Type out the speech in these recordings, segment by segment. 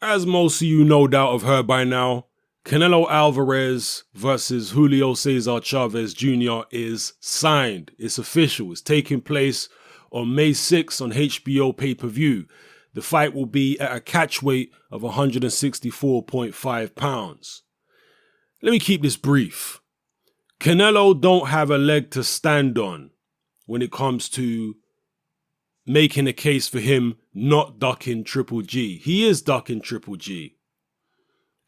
As most of you no doubt have heard by now, Canelo Alvarez versus Julio Cesar Chavez Jr. is signed. It's official. It's taking place on May 6th on HBO pay-per-view. The fight will be at a catch weight of 164.5 pounds. Let me keep this brief. Canelo don't have a leg to stand on when it comes to making a case for him not ducking Triple G. He is ducking Triple G.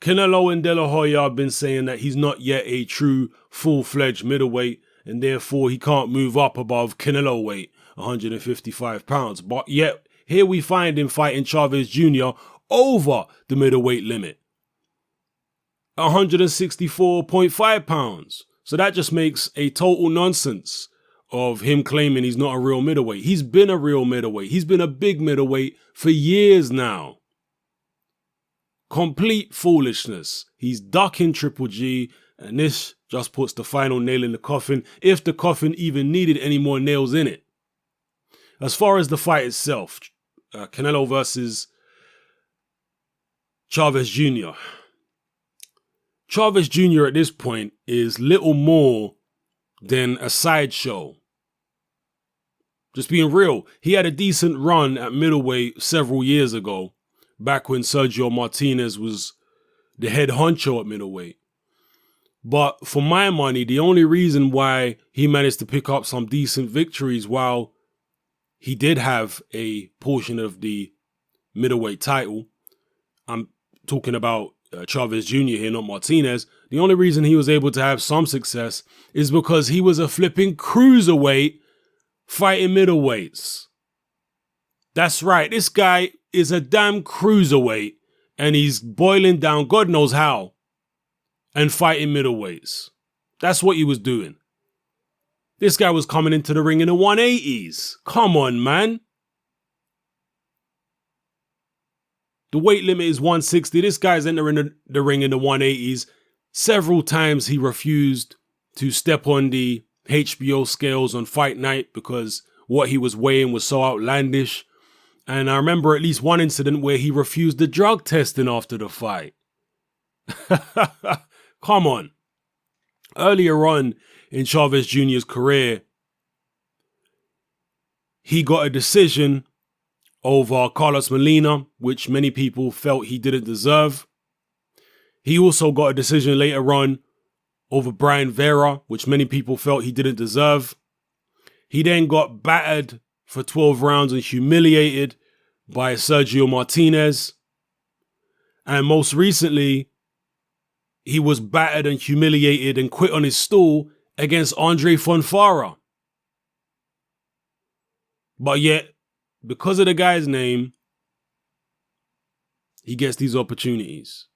Canelo and De La Hoya have been saying that he's not yet a true full-fledged middleweight and therefore he can't move up above Canelo weight, 155 pounds. But yet, here we find him fighting Chavez Jr. over the middleweight limit, 164.5 pounds. So that just makes a total nonsense of him claiming he's not a real middleweight. He's been a real middleweight. He's been a big middleweight for years now. Complete foolishness. He's ducking Triple G, and this just puts the final nail in the coffin, if the coffin even needed any more nails in it. As far as the fight itself, Canelo versus Chavez Jr. Chavez Jr. at this point is little more than a sideshow. Just being real, he had a decent run at middleweight several years ago, back when Sergio Martinez was the head honcho at middleweight. But for my money, the only reason why he managed to pick up some decent victories while he did have a portion of the middleweight title, I'm talking about Chavez Jr. here, not Martinez. The only reason he was able to have some success is because he was a flipping cruiserweight fighting middleweights. That's right, this guy is a damn cruiserweight and he's boiling down God knows how and fighting middleweights. That's what he was doing. This guy was coming into the ring in the 180s. Come on, man. The weight limit is 160. This guy's entering the ring in the 180s. Several times he refused to step on the HBO scales on fight night because what he was weighing was so outlandish. And I remember at least one incident where he refused the drug testing after the fight. Come on. Earlier on in Chavez Jr.'s career, he got a decision over Carlos Molina, which many people felt he didn't deserve. He also got a decision later on over Brian Vera, which many people felt he didn't deserve. He then got battered for 12 rounds and humiliated by Sergio Martinez. And most recently, he was battered and humiliated and quit on his stool against Andre Fonfara. But yet, because of the guy's name, he gets these opportunities.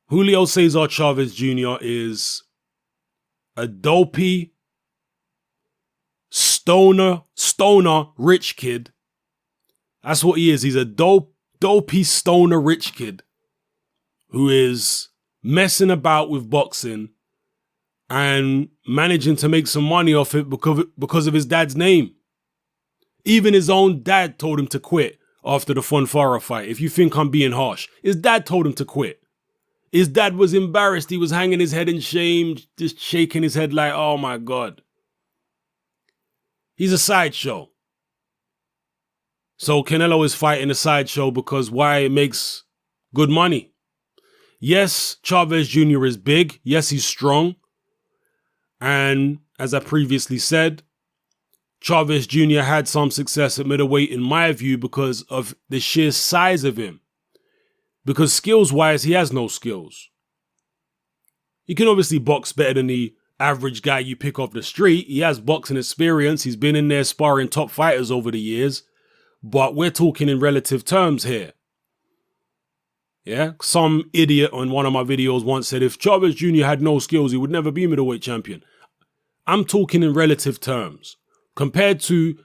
Julio Cesar Chavez Jr. is a dopey, stoner rich kid. That's what he is. He's a dopey, stoner rich kid who is messing about with boxing and managing to make some money off it because of his dad's name. Even his own dad told him to quit after the Fonfara fight. If you think I'm being harsh, his dad told him to quit. His dad was embarrassed. He was hanging his head in shame, just shaking his head like, oh my God. He's a sideshow. So Canelo is fighting a sideshow because why? It makes good money. Yes, Chavez Jr. is big. Yes, he's strong. And as I previously said, Chavez Jr. had some success at middleweight in my view because of the sheer size of him. Because skills-wise, he has no skills. He can obviously box better than the average guy you pick off the street. He has boxing experience. He's been in there sparring top fighters over the years. But we're talking in relative terms here. Yeah, some idiot on one of my videos once said if Chavez Jr. had no skills, he would never be middleweight champion. I'm talking in relative terms. Compared to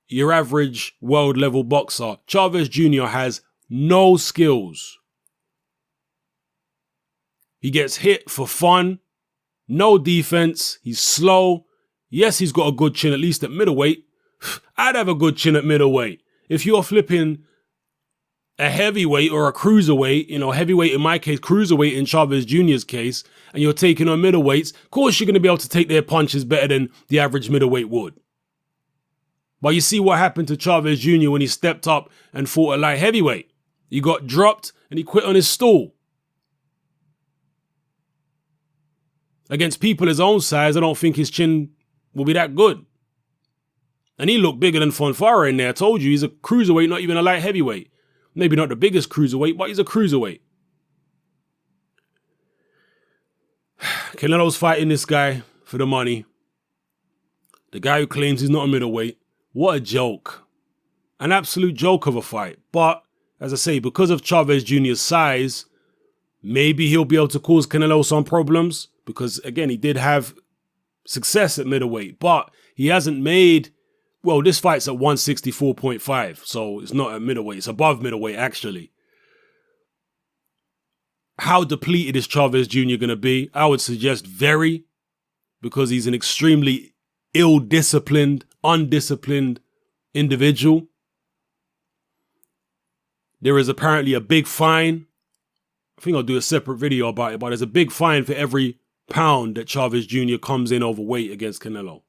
your average world level boxer, Chavez Jr. has no skills. He gets hit for fun, no defense, he's slow. Yes, he's got a good chin, at least at middleweight. I'd have a good chin at middleweight. If you're flipping a heavyweight or a cruiserweight, heavyweight in my case, cruiserweight in Chavez Jr.'s case, and you're taking on middleweights, of course you're going to be able to take their punches better than the average middleweight would. But you see what happened to Chavez Jr. when he stepped up and fought a light heavyweight. He got dropped and he quit on his stool. Against people his own size, I don't think his chin will be that good. And he looked bigger than Fonfara in there. I told you, he's a cruiserweight, not even a light heavyweight. Maybe not the biggest cruiserweight, but he's a cruiserweight. Canelo's fighting this guy for the money. The guy who claims he's not a middleweight. What a joke. An absolute joke of a fight. But, as I say, because of Chavez Jr.'s size, maybe he'll be able to cause Canelo some problems. Because, again, he did have success at middleweight. But he hasn't made... Well, this fight's at 164.5. So it's not at middleweight. It's above middleweight, actually. How depleted is Chavez Jr. going to be? I would suggest very. Because he's an extremely ill-disciplined, undisciplined individual. There is apparently a big fine. I think I'll do a separate video about it, but there's a big fine for every pound that Chavez Jr. comes in overweight against Canelo.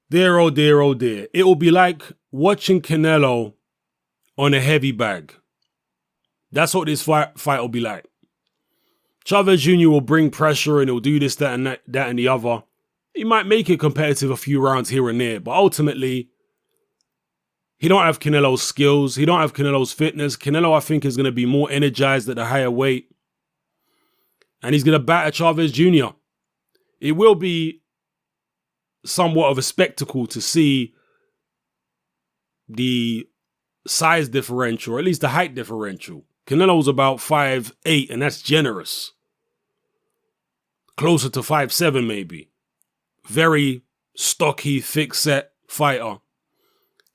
Dear, oh dear, oh dear. It will be like watching Canelo on a heavy bag. That's what this fight will be like. Chavez Jr. will bring pressure and he'll do this, that, and the other. He might make it competitive a few rounds here and there, but ultimately, he don't have Canelo's skills. He don't have Canelo's fitness. Canelo, I think, is going to be more energized at a higher weight. And he's going to batter Chavez Jr. It will be somewhat of a spectacle to see the size differential, or at least the height differential. Canelo's about 5'8", and that's generous. Closer to 5'7", maybe. Very stocky, thick-set fighter.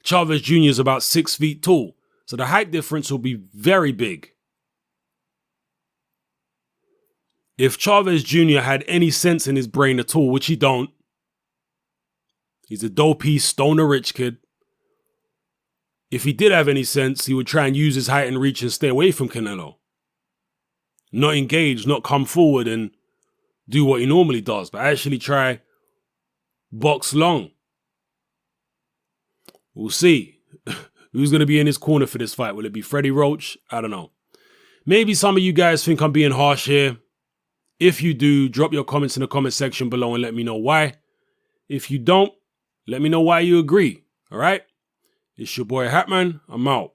Chavez Jr. is about 6 feet tall, so the height difference will be very big. If Chavez Jr. had any sense in his brain at all, which he don't, he's a dopey, stoner-rich kid. If he did have any sense, he would try and use his height and reach and stay away from Canelo. Not engage, not come forward and do what he normally does, but actually try box long. We'll see. Who's going to be in his corner for this fight? Will it be Freddie Roach? I don't know. Maybe some of you guys think I'm being harsh here. If you do, drop your comments in the comment section below and let me know why. If you don't, let me know why you agree. All right? It's your boy Hatman. I'm out.